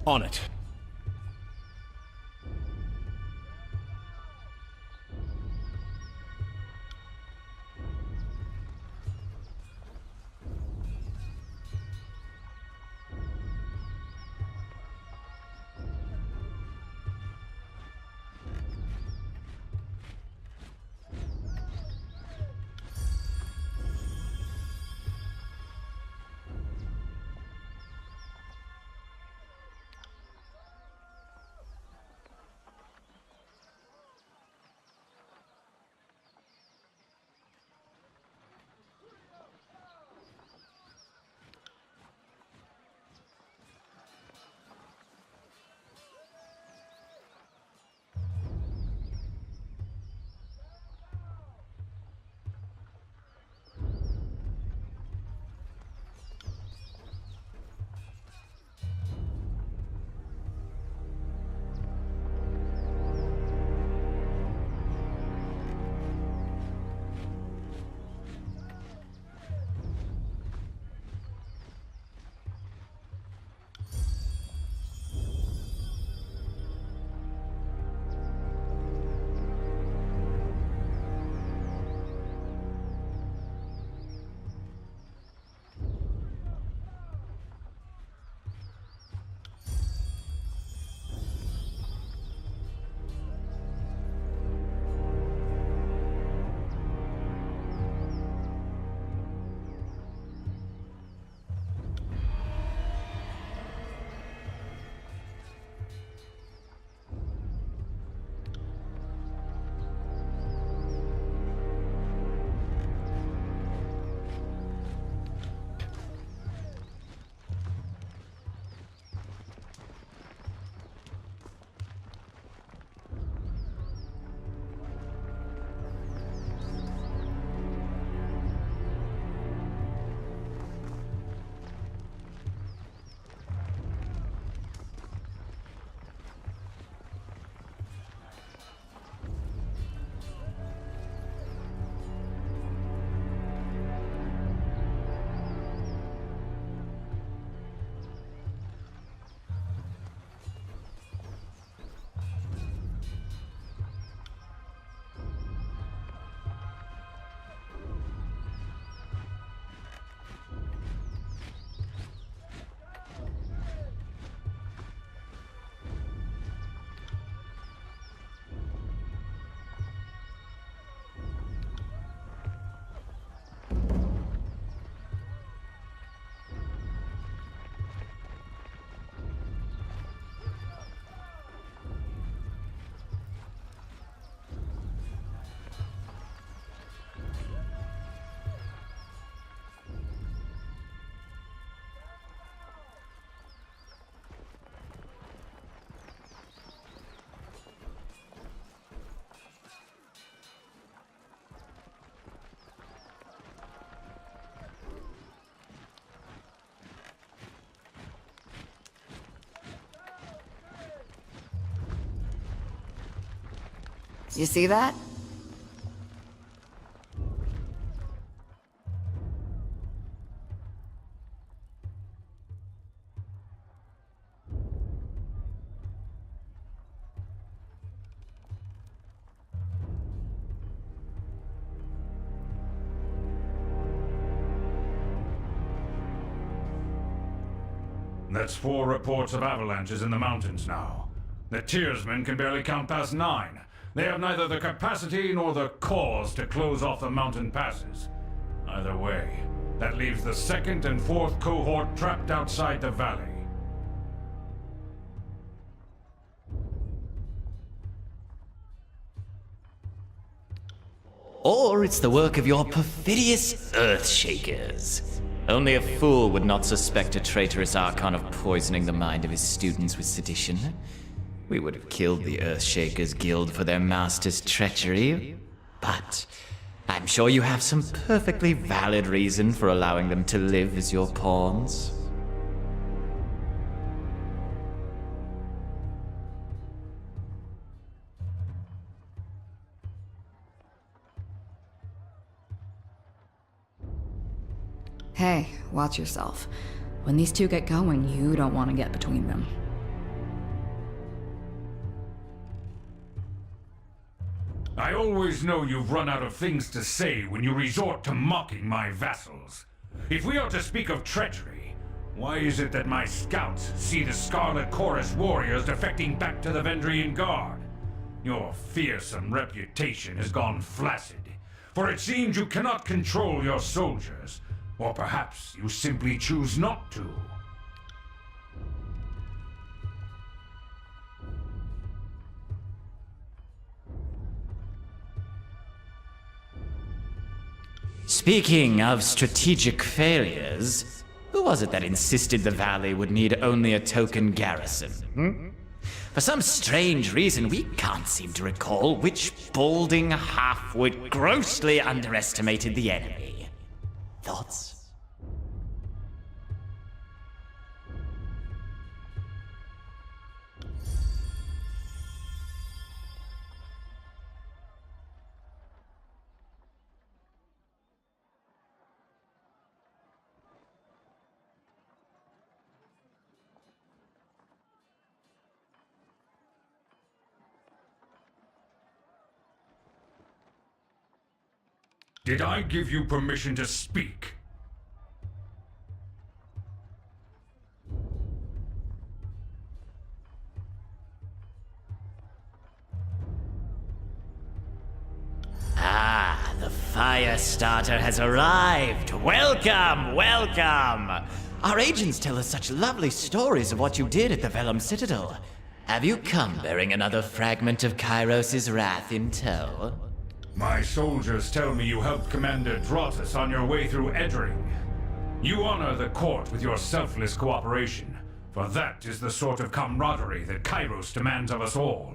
On it. You see that? That's 4 reports of avalanches in the mountains now. The Tearsmen can barely count past 9. They have neither the capacity nor the cause to close off the mountain passes. Either way, that leaves the 2nd and 4th cohort trapped outside the valley. Or it's the work of your perfidious Earthshakers. Only a fool would not suspect a traitorous Archon of poisoning the mind of his students with sedition. We would have killed the Earthshakers Guild for their master's treachery, but I'm sure you have some perfectly valid reason for allowing them to live as your pawns. Hey, watch yourself. When these two get going, you don't want to get between them. I always know you've run out of things to say when you resort to mocking my vassals. If we are to speak of treachery, why is it that my scouts see the Scarlet Chorus warriors defecting back to the Vendrian Guard? Your fearsome reputation has gone flaccid, for it seems you cannot control your soldiers, or perhaps you simply choose not to. Speaking of strategic failures, who was it that insisted the valley would need only a token garrison? For some strange reason, we can't seem to recall which balding halfwit grossly underestimated the enemy. Thoughts? Did I give you permission to speak? Ah, the fire starter has arrived. Welcome, welcome. Our agents tell us such lovely stories of what you did at the Vellum Citadel. Have you come bearing another fragment of Kairos' wrath in tow? My soldiers tell me you helped Commander Drotus on your way through Edring. You honor the court with your selfless cooperation, for that is the sort of camaraderie that Kairos demands of us all.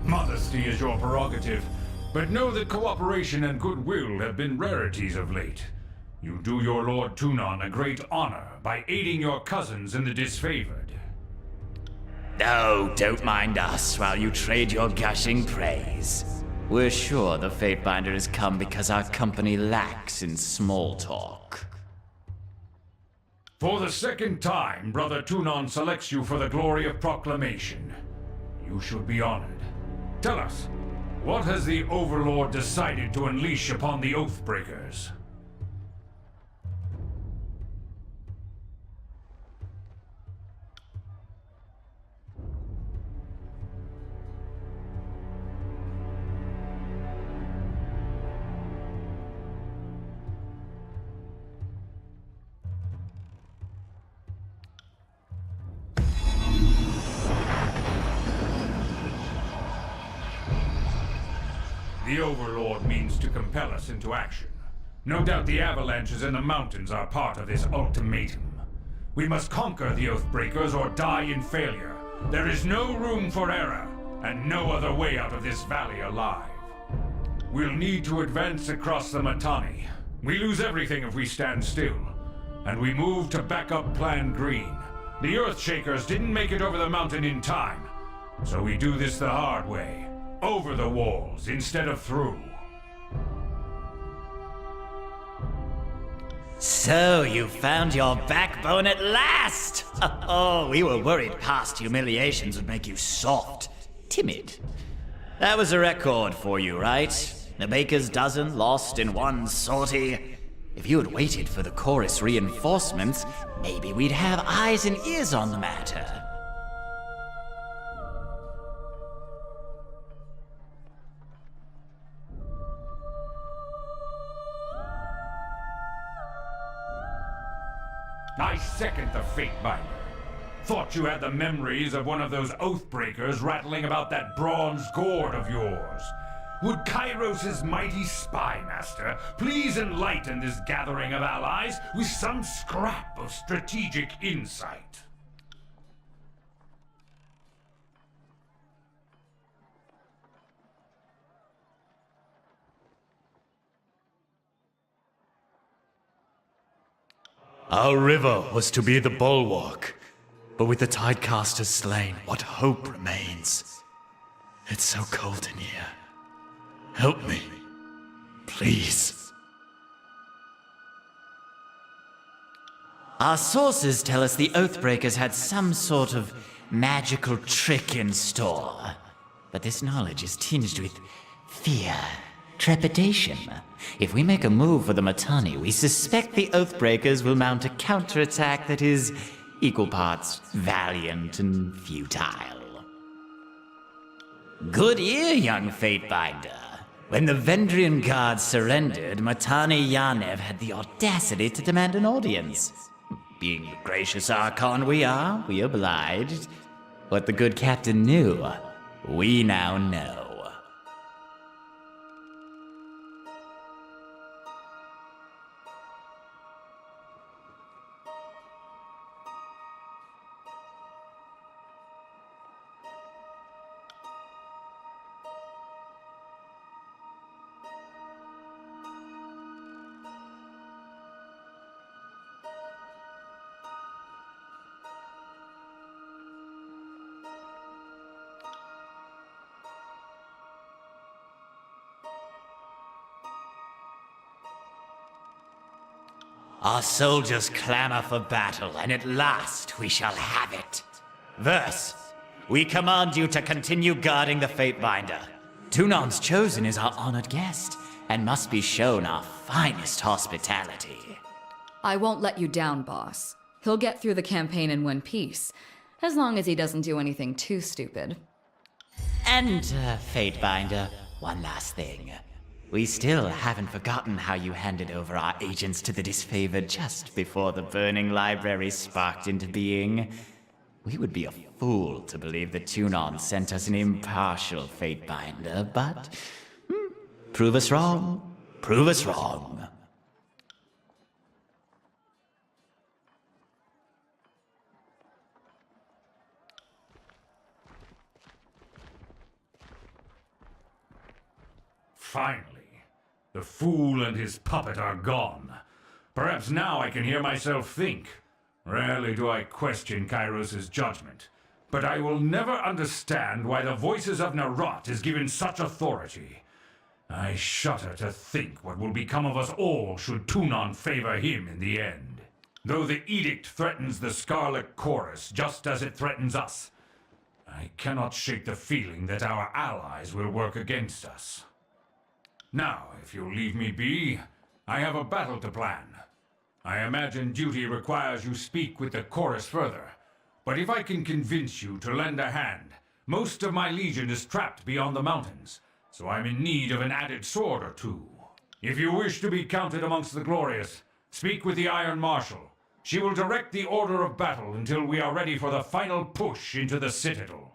Modesty is your prerogative, but know that cooperation and goodwill have been rarities of late. You do your Lord Tunon a great honor by aiding your cousins in the disfavored. No, don't mind us while you trade your gushing praise. We're sure the Fatebinder has come because our company lacks in small talk. For the second time, Brother Tunon selects you for the glory of proclamation. You should be honored. Tell us, what has the Overlord decided to unleash upon the Oathbreakers? The Overlord means to compel us into action. No doubt the avalanches in the mountains are part of this ultimatum. We must conquer the Oathbreakers or die in failure. There is no room for error, and no other way out of this valley alive. We'll need to advance across the Mittani. We lose everything if we stand still. And we move to backup Plan Green. The Earthshakers didn't make it over the mountain in time. So we do this the hard way. Over the walls instead of through. So you found your backbone at last! Oh, we were worried past humiliations would make you soft, timid. That was a record for you, right? A baker's dozen lost in one sortie. If you had waited for the chorus reinforcements, maybe we'd have eyes and ears on the matter. I second the Fatebinder. Thought you had the memories of one of those Oathbreakers rattling about that bronze gourd of yours. Would Kairos' mighty spy master please enlighten this gathering of allies with some scrap of strategic insight? Our river was to be the bulwark, but with the Tidecasters slain, what hope remains? It's so cold in here. Help me, please. Our sources tell us the Oathbreakers had some sort of magical trick in store. But this knowledge is tinged with fear, trepidation. If we make a move for the Mitanni, we suspect the Oathbreakers will mount a counterattack that is equal parts valiant and futile. Good ear, young Fatebinder. When the Vendrian guards surrendered, Mitanni Yanev had the audacity to demand an audience. Being the gracious Archon we are, we obliged. What the good captain knew, we now know. Our soldiers clamor for battle, and at last we shall have it. Verse, we command you to continue guarding the Fatebinder. Tunon's chosen is our honored guest, and must be shown our finest hospitality. I won't let you down, boss. He'll get through the campaign in one piece, as long as he doesn't do anything too stupid. And, Fatebinder, one last thing. We still haven't forgotten how you handed over our agents to the disfavored just before the burning library sparked into being. We would be a fool to believe that Tunon sent us an impartial Fatebinder, but prove us wrong. Prove us wrong. Finally, the fool and his puppet are gone. Perhaps now I can hear myself think. Rarely do I question Kairos' judgment, but I will never understand why the voices of Narot is given such authority. I shudder to think what will become of us all should Tunon favor him in the end. Though the edict threatens the Scarlet Chorus just as it threatens us, I cannot shake the feeling that our allies will work against us. Now, if you'll leave me be, I have a battle to plan. I imagine duty requires you speak with the chorus further, but if I can convince you to lend a hand, most of my legion is trapped beyond the mountains, so I'm in need of an added sword or two. If you wish to be counted amongst the glorious, speak with the Iron Marshal. She will direct the order of battle until we are ready for the final push into the Citadel.